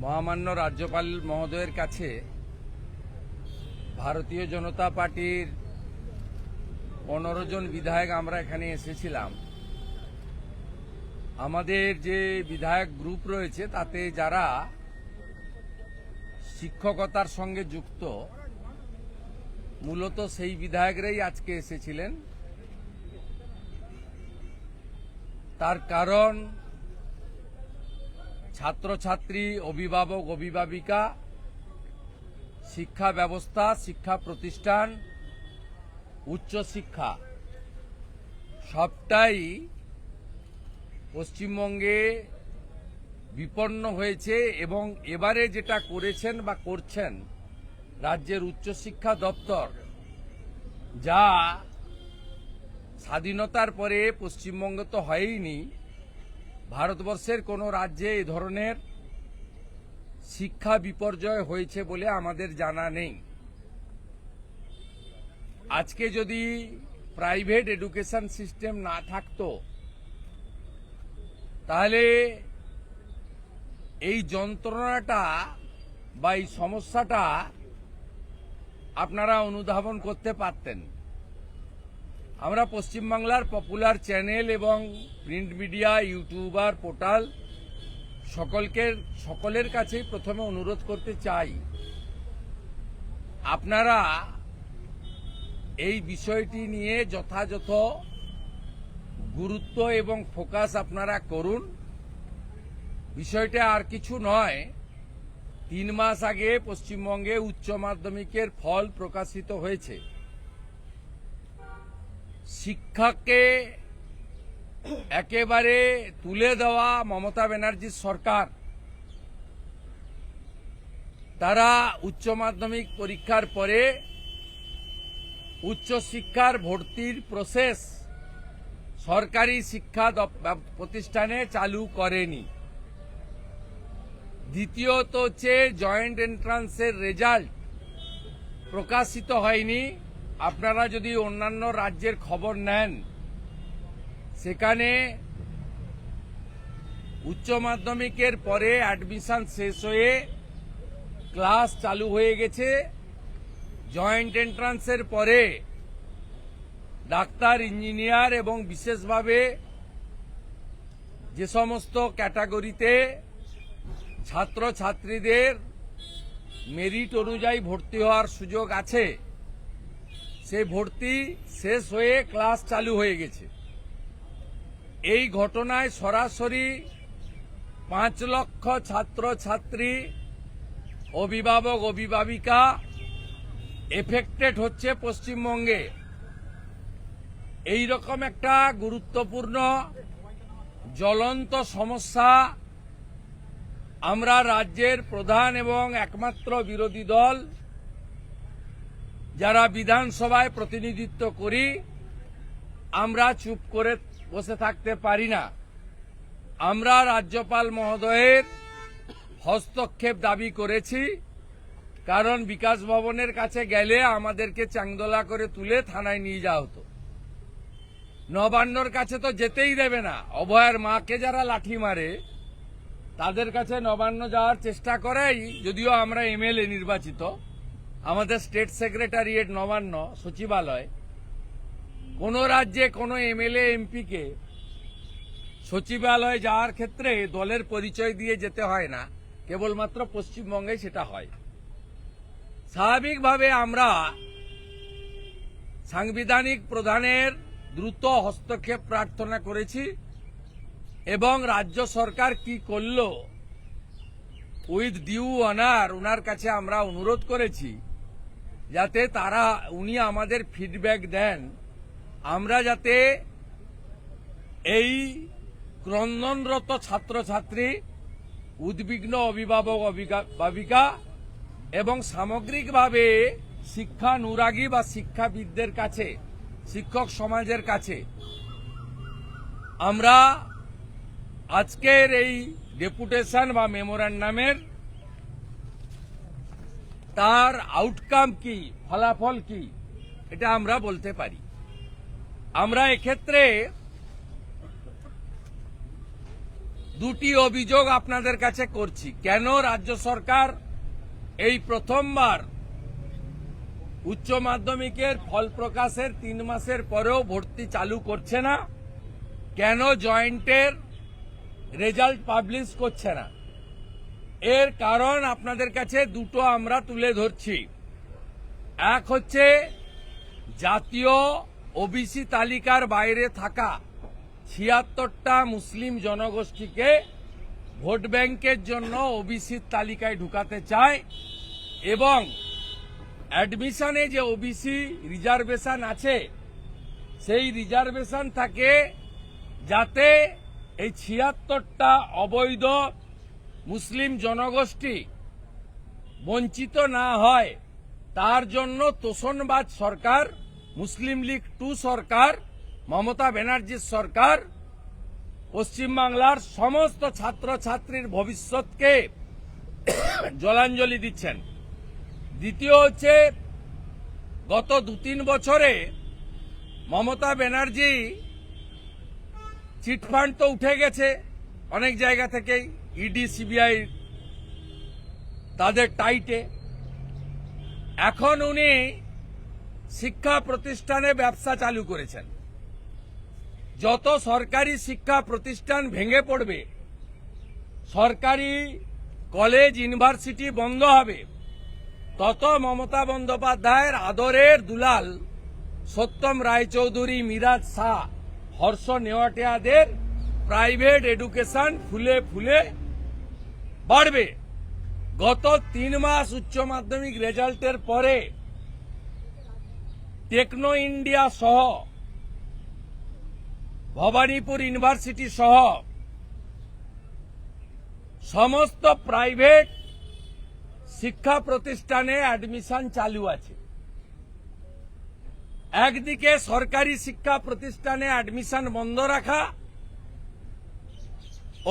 মহামান্য রাজ্যপাল মহোদয়ের কাছে ভারতীয় জনতা পার্টির 15 জন বিধায়ক আমরা এখানে এসেছিলাম। আমাদের যে বিধায়ক গ্রুপ রয়েছে তাতে যারা শিক্ষকতার সঙ্গে যুক্ত মূলত সেই বিধায়করাই আজকে এসেছিলেন। তার কারণ ছাত্রছাত্রী, অভিভাবক, অভিভাবিকা, শিক্ষা ব্যবস্থা, শিক্ষা প্রতিষ্ঠান, উচ্চশিক্ষা সবটাই পশ্চিমবঙ্গে বিপন্ন হয়েছে এবং এবারে যেটা করেছেন বা করছেন রাজ্যের উচ্চশিক্ষা দপ্তর, যা স্বাধীনতার পরে পশ্চিমবঙ্গ তো হয়ইনি, ভারতবর্ষের কোনো রাজ্যে এই ধরনের শিক্ষা বিপর্যয় হয়েছে বলে আমাদের জানা নেই। আজকে যদি প্রাইভেট এডুকেশন সিস্টেম না থাকতো তাহলে এই যন্ত্রণাটা বা এই সমস্যাটা আপনারা অনুধাবন করতে পারতেন। আমরা পশ্চিমবাংলার পপুলার চ্যানেল এবং প্রিন্ট মিডিয়া, ইউটিউবার, পোর্টাল সকলের কাছেই প্রথমে অনুরোধ করতে চাই, আপনারা এই বিষয়টি নিয়ে যথাযথ গুরুত্ব এবং ফোকাস আপনারা করুন। বিষয়টা আর কিছু নয়, 3 মাস আগে পশ্চিমবঙ্গে উচ্চ মাধ্যমিকের ফল প্রকাশিত হয়েছে। শিক্ষাকে একেবারে তুলে দেওয়া মমতা ব্যানার্জির সরকার, তারা উচ্চ মাধ্যমিক পরীক্ষার পরে উচ্চশিক্ষার ভর্তির প্রসেস সরকারি শিক্ষা প্রতিষ্ঠানে চালু করেনি। দ্বিতীয়ত হচ্ছে জয়েন্ট এন্ট্রান্সের রেজাল্ট প্রকাশিত হয়নি। আপনারা যদি অন্যান্য রাজ্যের খবর নেন, সেখানে উচ্চ মাধ্যমিকের পরে অ্যাডমিশন শেষ হয়ে ক্লাস চালু হয়ে গেছে। জয়েন্ট এন্ট্রান্সের পরে ডাক্তার, ইঞ্জিনিয়ার এবং বিশেষভাবে যে সমস্ত ক্যাটাগরিতে ছাত্রছাত্রীদের মেরিট অনুযায়ী ভর্তি হওয়ার সুযোগ আছে, সেই ভর্তি শেষ হয়ে ক্লাস চালু হয়ে গেছে। এই ঘটনায় সরাসরি 5 লক্ষ ছাত্রছাত্রী, অভিভাবক, অভিভাবিকা এফেক্টেড হচ্ছে পশ্চিমবঙ্গে। এই রকম একটা গুরুত্বপূর্ণ জ্বলন্ত সমস্যা আমরা রাজ্যের প্রধান এবং একমাত্র বিরোধী দল যারা বিধানসভায় প্রতিনিধিত্ব করি, আমরা চুপ করে বসে থাকতে পারি না। আমরা রাজ্যপাল মহোদয়ের হস্তক্ষেপ দাবি করেছি, কারণ বিকাশ ভবনের কাছে গেলে আমাদেরকে চাংদোলা করে তুলে থানায় নিয়ে যাওয়া হতো। নবান্নর কাছে তো যেতেই দেবে না। অভয়ের মাকে যারা লাঠি মারে তাদের কাছে নবান্ন যাওয়ার চেষ্টা করেই, যদিও আমরা এমএলএ নির্বাচিত, আমাদের স্টেট সেক্রেটারিয়েট নবান্ন সচিবালয়। কোন রাজ্যে কোনো এমএলএ এমপিকে সচিবালয়ে যাওয়ার ক্ষেত্রে দলের পরিচয় দিয়ে যেতে হয় না, কেবলমাত্র পশ্চিমবঙ্গে সেটা হয়। স্বাভাবিকভাবে আমরা সাংবিধানিক প্রধানের দ্রুত হস্তক্ষেপ প্রার্থনা করেছি এবং রাজ্য সরকার কি করল উইথ ডিউ অনার ওনার কাছে আমরা অনুরোধ করেছি যাতে উনি আমাদের ফিডব্যাক দেন, আমরা যাতে এই ক্রন্দনরত ছাত্রছাত্রী, উদ্বিগ্ন অভিভাবক, অভিভাবিকা এবং সামগ্রিকভাবে শিক্ষানুরাগী বা শিক্ষাবিদদের কাছে, শিক্ষক সমাজের কাছে আমরা আজকের এই ডেপুটেশন বা মেমোরান্ডামের তার আউটকাম কি, ফলাফল কি, এটা আমরা বলতে পারি। আমরা এক্ষেত্রে দুটি অভিযোগ আপনাদের কাছে করছি। কেন রাজ্য সরকার এই প্রথমবার উচ্চ মাধ্যমিকের ফল প্রকাশের 3 মাসের পরেও ভর্তি চালু করছে না? কেন জয়েন্টের রেজাল্ট পাবলিশ করছে না? এর কারণ আপনাদের কাছে দুটো আমরা তুলে ধরছি। এক হচ্ছে জাতীয় ওবিসি তালিকার বাইরে থাকা 76টা মুসলিম জনগোষ্ঠীকে ভোট ব্যাংকের জন্য ওবিসির তালিকায় ঢুকাতে চায়, এবং অ্যাডমিশনে যে ওবিসি রিজার্ভেশন আছে সেই রিজার্ভেশন থাকে যাতে এই 76টা অবৈধ মুসলিম জনগোষ্ঠী বঞ্চিত না হয়, তার জন্য তোষণবাজ সরকার, মুসলিম লীগ 2 সরকার, মমতা ব্যানার্জির সরকার পশ্চিমবাংলার সমস্ত ছাত্রছাত্রীর ভবিষ্যৎকে জলাঞ্জলি দিচ্ছেন। দ্বিতীয় হচ্ছে, গত 2-3 বছরে মমতা ব্যানার্জি চিটফান্ড তো উঠে গেছে অনেক জায়গা থেকেই, ইডি সিবিআই তাদের টাইটে। এখন উনি শিক্ষা প্রতিষ্ঠানে ব্যবসা চালু করেছেন। যত সরকারি শিক্ষা প্রতিষ্ঠান ভেঙে পড়বে, সরকারি কলেজ ইউনিভার্সিটি বন্ধ হবে, তত মমতা বন্দ্যোপাধ্যায়ের আদরের দুলাল সত্যম রায়চৌধুরী, মিরাজ শাহ, হর্ষ নেওয়াটিয়াদের প্রাইভেট এডুকেশন ফুলে ফুলে বাড়বে। গত 3 মাস উচ্চ মাধ্যমিক রেজাল্টের পরে টেকনো ইন্ডিয়া সহ, ভবানীপুর ইউনিভার্সিটি সহ সমস্ত প্রাইভেট শিক্ষা প্রতিষ্ঠানে অ্যাডমিশন চালু আছে। একদিকে সরকারি শিক্ষা প্রতিষ্ঠানে অ্যাডমিশন বন্ধ রাখা,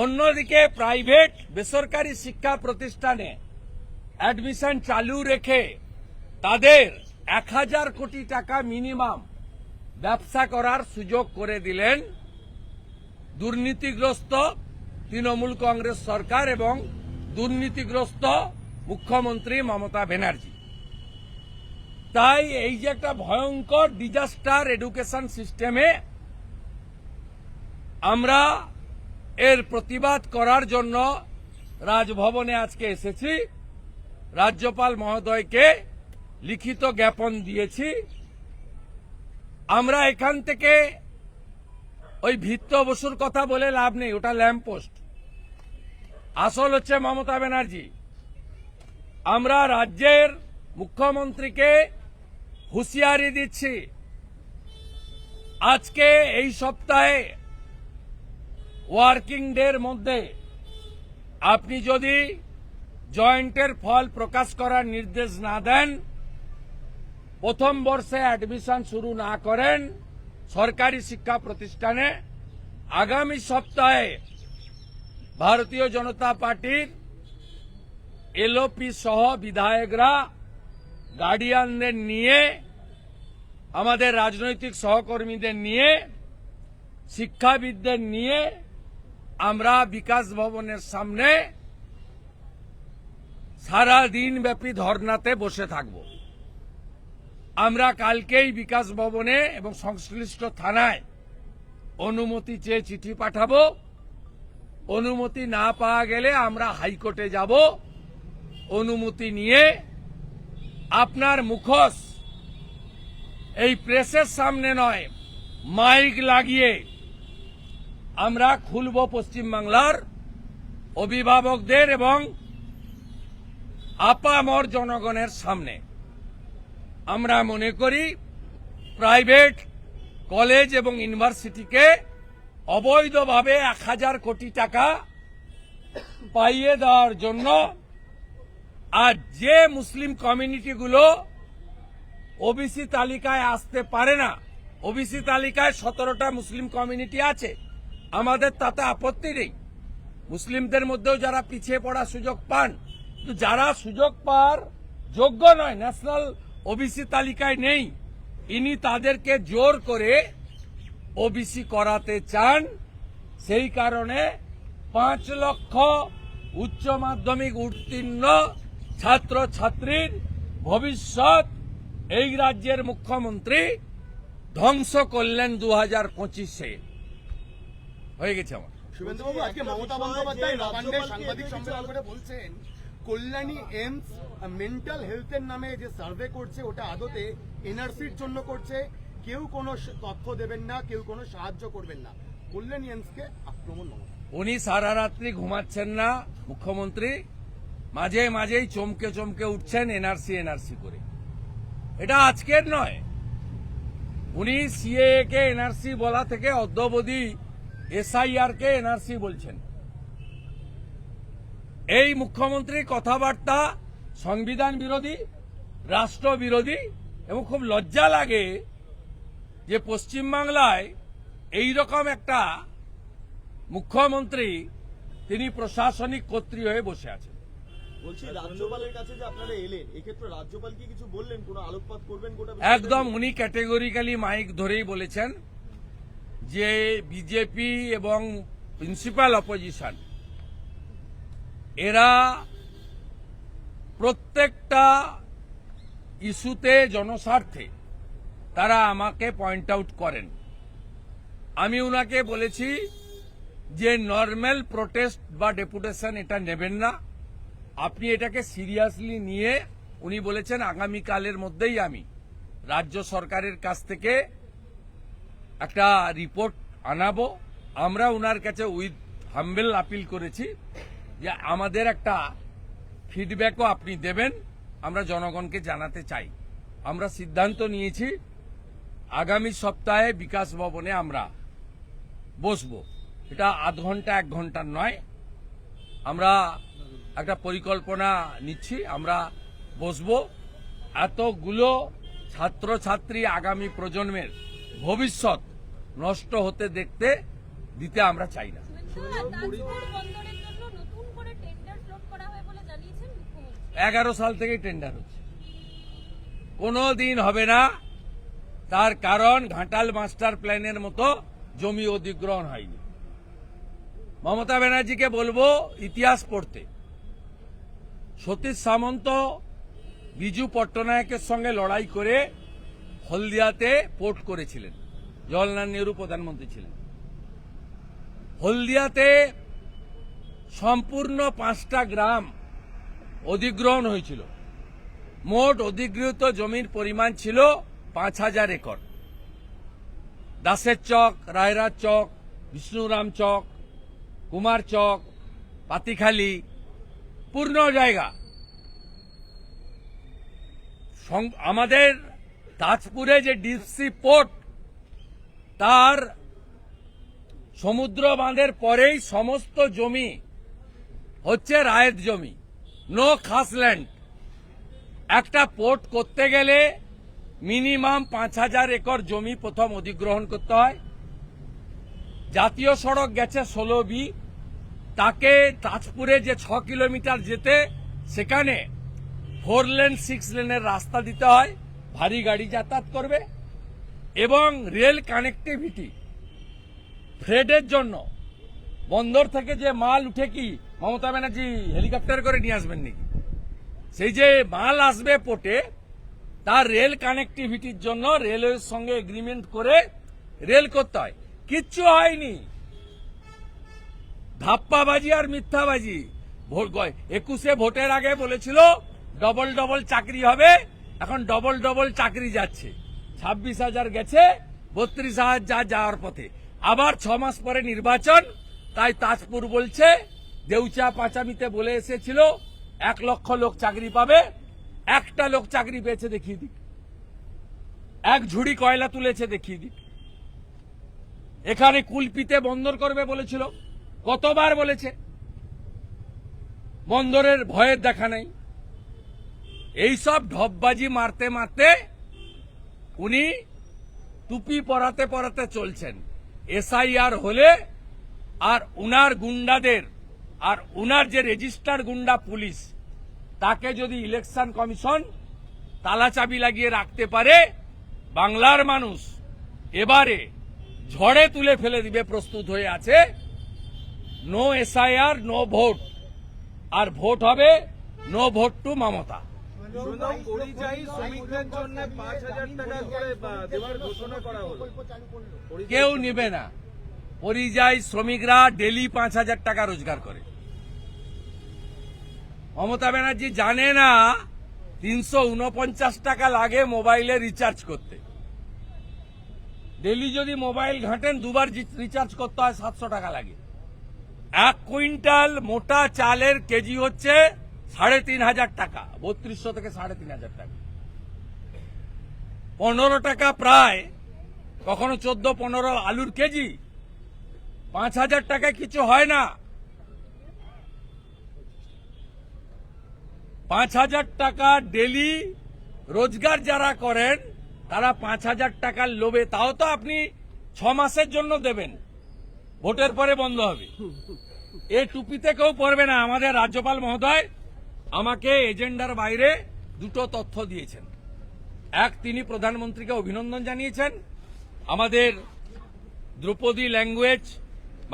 অন্যদিকে প্রাইভেট বেসরকারি শিক্ষা প্রতিষ্ঠানে অ্যাডমিশন চালু রেখে তাদের 1000 কোটি টাকা মিনিমাম ব্যবসা করার সুযোগ করে দিলেন দুর্নীতিগ্রস্ত তৃণমূল কংগ্রেস সরকার এবং দুর্নীতিগ্রস্ত মুখ্যমন্ত্রী মমতা ব্যানার্জি। তাই এই যে একটা ভয়ঙ্কর ডিজাস্টার এডুকেশন সিস্টেমে, আমরা এর প্রতিবাদ করার জন্য রাজভবনে আজকে এসেছি। রাজ্যপাল মহোদয়কে লিখিত জ্ঞাপন দিয়েছি। আমরা এখান থেকে ওই ভিত্ত বসুর কথা বলে লাভ নেই, ওটা ল্যাম্পপোস্ট। আসল হচ্ছে মমতা ব্যানার্জি। আমরা রাজ্যের মুখ্যমন্ত্রীকে হুঁশিয়ারি দিচ্ছি, আজকে এই সপ্তাহে ওয়ার্কিং ডের মধ্যে আপনি যদি জয়েন্টের ফল প্রকাশ করার নির্দেশ না দেন, প্রথম বর্ষে অ্যাডমিশন শুরু না করেন সরকারি শিক্ষা প্রতিষ্ঠানে, আগামী সপ্তাহে ভারতীয় জনতা পার্টির এলওপি সহ বিধায়করা গার্ডিয়ানদের নিয়ে, আমাদের রাজনৈতিক সহকর্মীদের নিয়ে, শিক্ষাবিদদের নিয়ে আমরা বিকাশ ভবনের সামনে সারা দিন ব্যাপী ধর্নাতে বসে থাকব। আমরা কালকেই বিকাশ ভবনে এবং সংশ্লিষ্ট থানায় অনুমতি চেয়ে চিঠি পাঠাবো। অনুমতি না পাওয়া গেলে আমরা হাইকোর্টে যাব। অনুমতি নিয়ে আপনার মুখোশ এই প্রেসের সামনে নয়, মাইক লাগিয়ে আমরা খুলব পশ্চিমবাংলার অভিভাবকদের এবং আপামর জনগণের সামনে। আমরা মনে করি প্রাইভেট কলেজ এবং ইউনিভার্সিটিকে অবৈধভাবে 1000 কোটি টাকা পাইয়ে দেওয়ার জন্য, আর যে মুসলিম কমিউনিটিগুলো ওবিসি তালিকায় আসতে পারে না, ওবিসি তালিকায় 17টা মুসলিম কমিউনিটি আছে, আমাদের তাতে আপত্তি নেই। মুসলিমদের মধ্যেও যারা পিছিয়ে পড়ার সুযোগ পান, কিন্তু যারা সুযোগ পাওয়ার যোগ্য নয়, ন্যাশনাল ওবিসি তালিকায় নেই, ইনি তাদেরকে জোর করে ওবিসি করাতে চান। সেই কারণে 5 লক্ষ উচ্চ মাধ্যমিক উত্তীর্ণ ছাত্র ছাত্রীর ভবিষ্যৎ এই রাজ্যের মুখ্যমন্ত্রী ধ্বংস করলেন 2025-এ। হয়ে গেছে আমার। শুভেন্দুবাবু, আজকে মমতা বন্দ্যোপাধ্যায় নবান্নে সাংবাদিক সম্মেলন করে বলছেন কল্যাণী এমস মেন্টাল হেলথের নামে যে সার্ভে করছে ওটা আদতে এনআরসির জন্য করছে, কেউ কোনো তথ্য দেবেন না, কেউ কোনো সাহায্য করবেন না। কল্যাণী এমসকে আক্রমণ মমতা। উনি সারা রাত্রি ঘুমাচ্ছেন না মুখ্যমন্ত্রী, মাঝে মাঝেই চমকে চমকে উঠছেন এনআরসি করে। এটা আজকের নয়, উনি সিএএ কে এনআরসি বলা থেকে অদ্যাবধি এসআইআর কে এনআরসি বলছেন। এই মুখ্যমন্ত্রীর কথাবার্তা সংবিধান বিরোধী, রাষ্ট্র বিরোধী, এবং খুব লজ্জা লাগে যে পশ্চিমবাংলায় এইরকম একটা মুখ্যমন্ত্রী, তিনি প্রশাসনিক কর্ত্রী হয়ে বসে আছেন। বলছি, রাজ্যপালের কাছে যে আপনারা এলেন, এক্ষেত্রে রাজ্যপাল কি কিছু বললেন, কোনো আলোকপাত করবেন গোটা? একদম, উনি ক্যাটেগরিক্যালি মাইক ধরেই বলেছেন যে বিজেপি এবং প্রিন্সিপাল অপোজিশন এরা প্রত্যেকটা ইস্যুতে জনস্বার্থে তারা আমাকে পয়েন্ট আউট করেন। আমি উনাকে বলেছি যে নর্মাল প্রোটেস্ট বা ডেপুটেশন এটা নেবেন না, আপনি এটাকে সিরিয়াসলি নিয়ে, উনি বলেছেন আগামীকালের মধ্যেই আমি রাজ্য সরকারের কাছ থেকে একটা রিপোর্ট আনাবো। আমরা উনার কাছে উইথ হাম্বেল আপিল করেছি যে আমাদের একটা ফিডব্যাকও আপনি দেবেন, আমরা জনগণকে জানাতে চাই। আমরা সিদ্ধান্ত নিয়েছি আগামী সপ্তাহে বিকাশ ভবনে আমরা বসবো। এটা আধ ঘন্টা 1 ঘন্টার নয়, আমরা একটা পরিকল্পনা নিচ্ছি, আমরা বসবো। এতগুলো ছাত্রছাত্রী আগামী প্রজন্মের ভবিষ্যৎ নষ্ট হতে দিতে আমরা চাই না। 11 সাল থেকেই টেন্ডার হচ্ছে, কোনো দিন হবে না। তার কারণ ঘাটাল মাস্টার প্ল্যানের মতো জমি অধিগ্রহণ হয়নি। মমতা ব্যানার্জিকে বলবো ইতিহাস পড়তে। সতীশ সামন্ত বিজু পট্টনায়কের সঙ্গে লড়াই করে হলদিয়াতে পোর্ট করেছিলেন, জওয়াহরলাল নেহরু প্রধানমন্ত্রী ছিলেন। হলদিয়াতে সম্পূর্ণ 5টা গ্রাম অধিগ্রহণ হয়েছিল। মোট অধিগৃহীত জমির পরিমাণ ছিল 5000 একর। দাসের চক, রায়রাজ চক, বিষ্ণুরাম চক, কুমার চক, পাতিখালি, পূর্ণ জায়গা। আমাদের তাজপুরে যে ডিপসি পোর্ট, তার সমুদ্র বাঁধের পরেই সমস্ত জমি হচ্ছে রায়েত জমি, নো খাস ল্যান্ড। একটা পোর্ট করতে গেলে মিনিমাম 5000 একর জমি প্রথম অধিগ্রহণ করতে হয়। জাতীয় সড়ক গেছে 16B, তাকে তাজপুরে যে 6 কিলোমিটার যেতে, সেখানে 4 লেন 6 লেনের রাস্তা দিতে হয়, ভারী গাড়ি যাতায়াত করবে। এবং রেল কানেক্টিভিটি, ফ্রেডের জন্য বন্দর থেকে যে মাল উঠে, কি মমতা ব্যানার্জি হেলিকপ্টার করে নিয়ে আসবেন নাকি? সেই যে মাল আসবে পোর্টে, তার রেল কানেক্টিভিটির জন্য রেলওয়ের সঙ্গে এগ্রিমেন্ট করে রেল করতে হয়। কিচ্ছু হয়নি, ধাপ্পাবাজি আর মিথ্যাবাজি। 21-এ ভোটের আগে বলেছিল ডবল ডবল চাকরি হবে, এখন ডবল ডবল চাকরি যাচ্ছে। 26,000 গেছে, 32,000 যাওয়ার পথে। আবার 6 মাস পরে নির্বাচন, তাই তাজপুর বলছে দেউচা পাঁচামিতে বলে এসেছিল 1 লক্ষ লোক চাকরি পাবে, একটা লোক চাকরি পেয়েছে দেখিয়ে দিক, 1 ঝুড়ি কয়লা তুলেছে দেখিয়ে দিক। এখানে কুলপিতে বন্দর করবে বলেছিল, কতবার বলেছে, বন্দরের ভয়ের দেখা নেই। এইসব ঢপবাজি মারতে মারতে উনি টুপি পরাতে পরাতে চলছেন। এসআইআর হলে আর উনার গুন্ডাদের, আর উনার যে রেজিস্টার গুন্ডা পুলিশ, তাকে যদি ইলেকশন কমিশন তালাচাবি লাগিয়ে রাখতে পারে, বাংলার মানুষ এবারে ঝড়ে তুলে ফেলে দিবে, প্রস্তুত হয়ে আছে। নো এসআইআর, নো ভোট, আর ভোট হবে নো ভোট টু মমতা। শুনলাম পরিযায়ী শ্রমিকদের জন্য 5,000 টাকা করে দেওয়ার ঘোষণা করা হলো। কেউ নিবে না। পরিযায়ী শ্রমিকরা ডেলি 5,000 টাকা রোজগার করে। মমতা ব্যানার্জি জানে না 349 টাকা লাগে মোবাইলে রিচার্জ করতে। ডেলি যদি মোবাইল ঘাঁটেন দুবার রিচার্জ করতে হয় 700 টাকা লাগে। 1 কুইন্টাল মোটা চালের কেজি হচ্ছে 3,500 টাকা, 3200 থেকে 3,500 টাকা। 15 টাকা প্রায়, কখনো 14-15 আলুর কেজি। 5,000 টাকায় কিছু হয় না। 5,000 টাকা ডেলি রোজগার যারা করেন তারা 5,000 টাকার লোভে, তাও তো আপনি 6 মাসের জন্য দেবেন, ভোটের পরে বন্ধ হবে। এ টুপিতে কেউ পড়বে না। আমাদের রাজ্যপাল মহোদয় আমাকে এজেন্ডার বাইরে দুটো তথ্য দিয়েছেন। এক, তিনি প্রধানমন্ত্রীকে অভিনন্দন জানিয়েছেন আমাদের ধ্রুপদী ল্যাঙ্গুয়েজ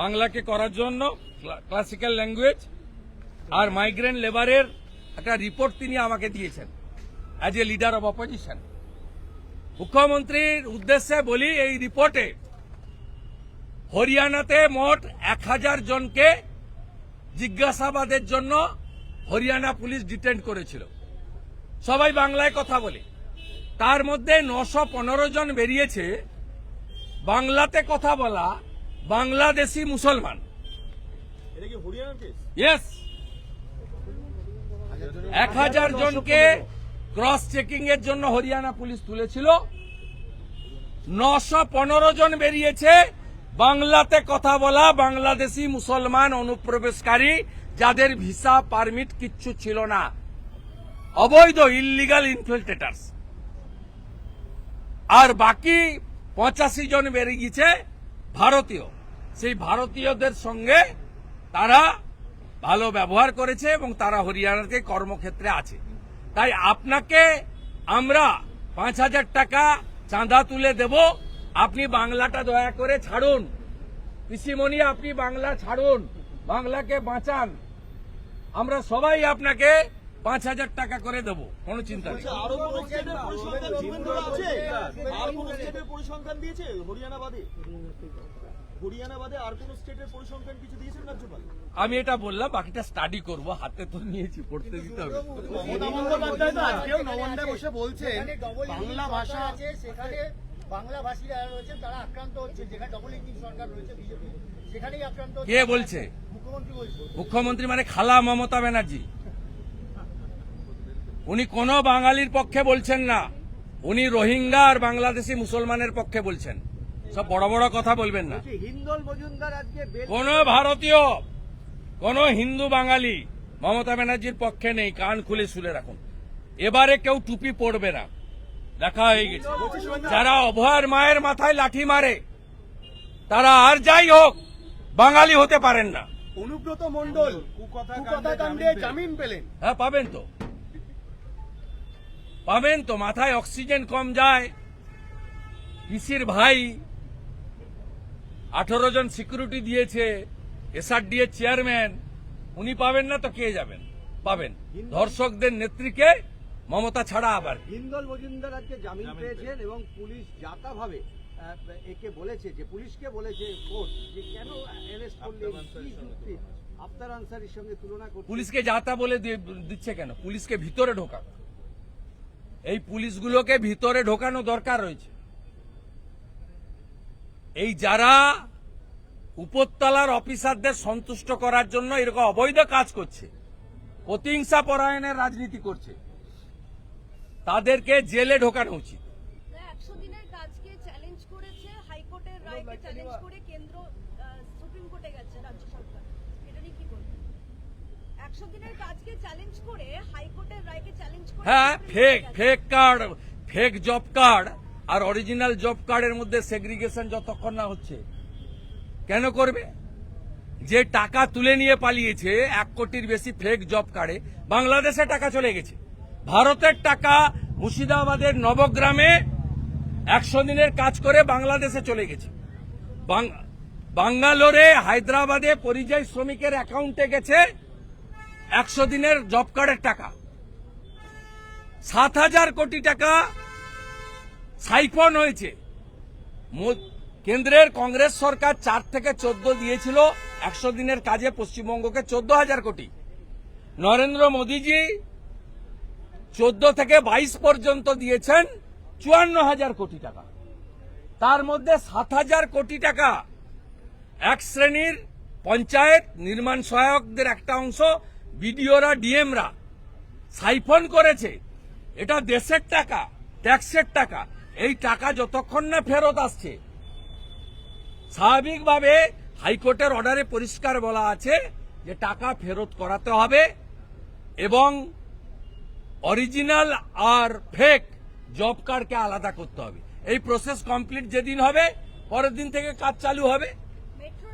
বাংলাকে করার জন্য, ক্লাসিক্যাল ল্যাঙ্গুয়েজ, আর মাইগ্রেন্ট লেবারের একটা রিপোর্ট তিনি আমাকে দিয়েছেন as a leader of opposition. মুখ্যমন্ত্রীর উদ্দেশ্যে বলি, এই রিপোর্টে হরিয়ানাতে মোট 1,000 জনকে জিজ্ঞাসাবাদের জন্য হরিয়ানা পুলিশ ডিটেইন করেছিল। সবাই বাংলায় কথা বলে। তার মধ্যে 915 জন বেরিয়েছে বাংলাতে কথা বলা বাংলাদেশি মুসলমান। এটা কি হরিয়ানার কেস? ইয়েস, 1,000 জনকে ক্রস চেকিং এর জন্য হরিয়ানা পুলিশ তুলেছিল। 915 জন বেরিয়েছে বাংলাতে কথা বলা বাংলাদেশি মুসলমান অনুপ্রবেশকারী, যাদের ভিসা পারমিট কিচ্ছু ছিল না, অবৈধ ইললিগাল ইনফিল্ট্রেটার্স। আর বাকি 85 জন বেরিয়েছে ভারতীয়। সেই ভারতীয়দের সঙ্গে তারা ভালো ব্যবহার করেছে এবং তারা হরিয়ানাতে কর্মক্ষেত্রে আছে। তাই আপনাকে আমরা 5,000 টাকা চাঁদা তুলে দেব, আপনি বাংলাটা দয়া করে ছাড়ুন। পিসিমণি, আপনি বাংলা ছাড়ুন, বাংলাকে বাঁচান। আমরা সবাই আপনাকে 5,000 টাকা করে দেব, কোনো চিন্তা নেই। আচ্ছা, আরো কোন স্টেটের পরিসংখ্যান শুভেন্দুরা আছে? আর কোন স্টেটের পরিসংখ্যান দিয়েছে হরিয়ানা বাদে? হরিয়ানা বাদে আর কোন স্টেটের পরিসংখ্যান কিছু দিয়েছেন রাজ্যপাল? আমি এটা বললাম, বাকিটা স্টাডি করব, হাতে তো নিয়েছি, পড়তে দিতে হবে। মমতা বন্দ্যোপাধ্যায় তো আজকেও নবান্নে বসে বলছেন বাংলা ভাষা আছে, সেখানে বাংলা ভাষীরা রয়েছেন, তারা আক্রান্ত হচ্ছে। যেখানে ডবল ইঞ্জিন সরকার রয়েছে বিজেপি, সেখানেই আক্রান্ত হচ্ছে। কে বলছে? মুখ্যমন্ত্রী বলছে। মুখ্যমন্ত্রী মানে খালা মমতা ব্যানার্জি। উনি কোন বাঙালির পক্ষে বলছেন না, উনি রোহিঙ্গা আর বাংলাদেশি মুসলমানের পক্ষে বলছেন। সব বড় বড় কথা বলবেন না। হিন্দল মজুমদার আজকে কোন ভারতীয়, কোন হিন্দু বাঙালি মমতা ব্যানার্জির পক্ষে নেই, কান খুলে শুনে রাখুন। এবারে কেউ টুপি পড়বে না, দেখা হয়ে গেছে। যারা অভয়ার মায়ের মাথায় লাঠি মারে তারা আর যাই হোক বাঙালি হতে পারেন না। অনুব্রত মণ্ডল কুকথা কাণ্ডে জামিন পেলেন। হ্যাঁ, পাবেন তো, পাবেন তো। মাথায় অক্সিজেন কম যায়, পিসির ভাই 18 জন সিকিউরিটি দিয়েছে, এসআরডি এর চেয়ারম্যান, উনি পাবেন না তো কে যাবেন? পাবেন। ধর্ষকদের নেত্রীকে মমতা ছাড়া আবার কি? হিন্দল মজুমদার আজকে জামিন পেয়েছেন এবং পুলিশ যাতাভাবে একে বলেছে, যে পুলিশকে বলেছে কোর্ট, যে কেন অ্যারেস্ট করলেন, কি যুক্তি আফতার আনসারির সঙ্গে তুলনা করছে। পুলিশকে যাতা বলে দিচ্ছে কেন? পুলিশকে ভিতরে ঢোকাক। এই পুলিশগুলোকে ভিতরে ঢোকানো দরকার রয়েছে। এই যারা উপরতলার অফিসারদের সন্তুষ্ট করার জন্য এরকম অবৈধ কাজ করছে, প্রতিহিংসা পরায়ণের রাজনীতি করছে, তাদেরকে জেলে ঢোকানো উচিত। 100 দিনের কাজকে চ্যালেঞ্জ করেছে, হাইকোর্টের রায়কে চ্যালেঞ্জ করে কেন্দ্র সুপ্রিম কোর্টে গেছে রাজ্য সরকার। এটা নিয়ে কি বলবেন? 100 দিনের কাজকে চ্যালেঞ্জ করে হাইকোর্টের রায়কে চ্যালেঞ্জ করে হ্যাঁ, সুপ্রিম কোর্টে fake card, fake job card আর অরিজিনাল জব কার্ডের মধ্যে সেগ্রিগেশন যতক্ষণ না হচ্ছে, কেন করবে? যে টাকা তুলে নিয়ে পালিয়েছে 1 কোটির বেশি ফেক জব কার্ডে, বাংলাদেশে টাকা চলে গেছে। ভারতের টাকা মুর্শিদাবাদের নবগ্রামে 100 দিনের কাজ করে বাংলাদেশে চলে গেছে। বাঙ্গালোরে হায়দ্রাবাদে পরিযায়ী শ্রমিকের অ্যাকাউন্টে গেছে 100 দিনের জব কার্ডের টাকা, 7,000 কোটি টাকা সাইফন হয়েছে। কেন্দ্রের কংগ্রেস সরকার 4 থেকে 14 দিয়েছিল 100 দিনের কাজে পশ্চিমবঙ্গকে 14,000 কোটি। নরেন্দ্র মোদীজি 14 থেকে 22 পর্যন্ত দিয়েছেন 54,000 কোটি টাকা। তার মধ্যে 7,000 কোটি টাকা এক শ্রেণীর পঞ্চায়েত নির্মাণ সহায়কদের একটা অংশ বিডিওরা ডিএমরা সাইফন করেছে। এটা দেশের টাকা, ট্যাক্সের টাকা। এই টাকা যতক্ষণ না ফেরত আসছে, স্বাভাবিকভাবে হাইকোর্টের অর্ডারে পরিষ্কার বলা আছে যে টাকা ফেরত করাতে হবে এবং অরিজিনাল আর ফেক জব কার্ডকে আলাদা করতে হবে। এই প্রসেস কমপ্লিট যেদিন হবে পরের দিন থেকে কাজ চালু হবে।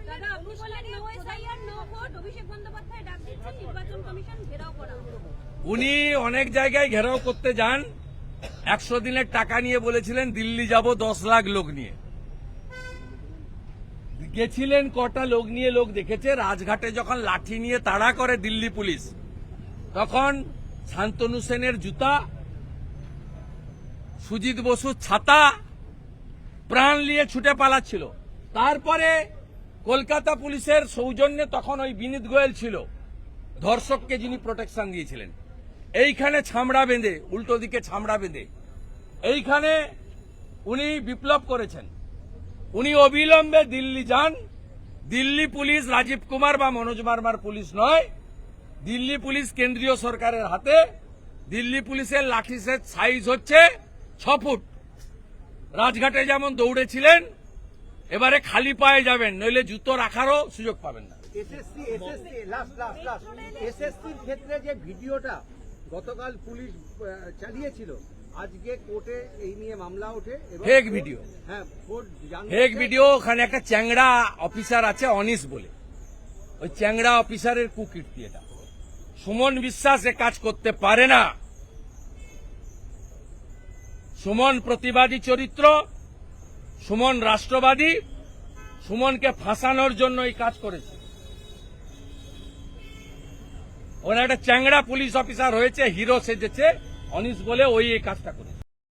দাদা, আপনি বলেন no SIR no vote, Abhishek Bandyopadhyay ডাক দিচ্ছেন নির্বাচন কমিশন ঘেরাও করা হবে। উনি অনেক জায়গায় ঘেরাও করতে যান। 100 দিনের টাকা নিয়ে বলেছিলেন দিল্লি যাব 10 লাখ লোক নিয়ে। গেছিলেন কটা লোক নিয়ে? লোক দেখেছে রাজঘাটে যখন লাঠি নিয়ে তাড়া করে দিল্লি পুলিশ, তখন শান্তনু সেনের জুতা, সুজিত বসুর ছাতা, প্রাণ নিয়ে ছুটে পালাচ্ছিল। তারপরে কলকাতা পুলিশের সৌজন্যে তখন ওই বিনীত গোয়েল ছিল ধর্ষককে, যিনি প্রোটেকশন দিয়েছিলেন। এইখানে ছামড়া বেঁধে, উল্টো দিকে ছামড়া বেঁধে এইখানে উনি বিপ্লব করেছেন। উনি অবিলম্বে দিল্লি যান। দিল্লি পুলিশ রাজীব কুমার বা মনোজ বার্মার পুলিশ নয়, দিল্লি পুলিশ কেন্দ্রীয় সরকারের হাতে। দিল্লি পুলিশের লাঠি সাইজ হচ্ছে 6 ফুট। রাজঘাটে যেমন দৌড়েছিলেন, এবারে খালি পায়ে যাবেন, নইলে জুতো রাখারও সুযোগ পাবেন না। এসএসসির ক্ষেত্রে যে ভিডিওটা গতকাল পুলিশ চালিয়েছিল, আজকে কোর্টে এই নিয়ে মামলা ওঠে। ফেক ভিডিও, হ্যাঁ, কোর্ট ফেক ভিডিও। ওখানে একটা চ্যাংড়া অফিসার আছে অনিশ বলে, ওই চ্যাংড়া অফিসারের কুকীর্তি এটা। সুমন বিশ্বাস এ কাজ করতে পারে না। সুমন প্রতিবাদী চরিত্র, সুমন রাষ্ট্রবাদী। সুমনকে ফাঁসানোর জন্য এই কাজ করেছে। ওরা একটা চ্যাংড়া পুলিশ অফিসার হয়েছে, হিরো সেজেছে অনিশ বলে, ওই এই কাজটা করেছে।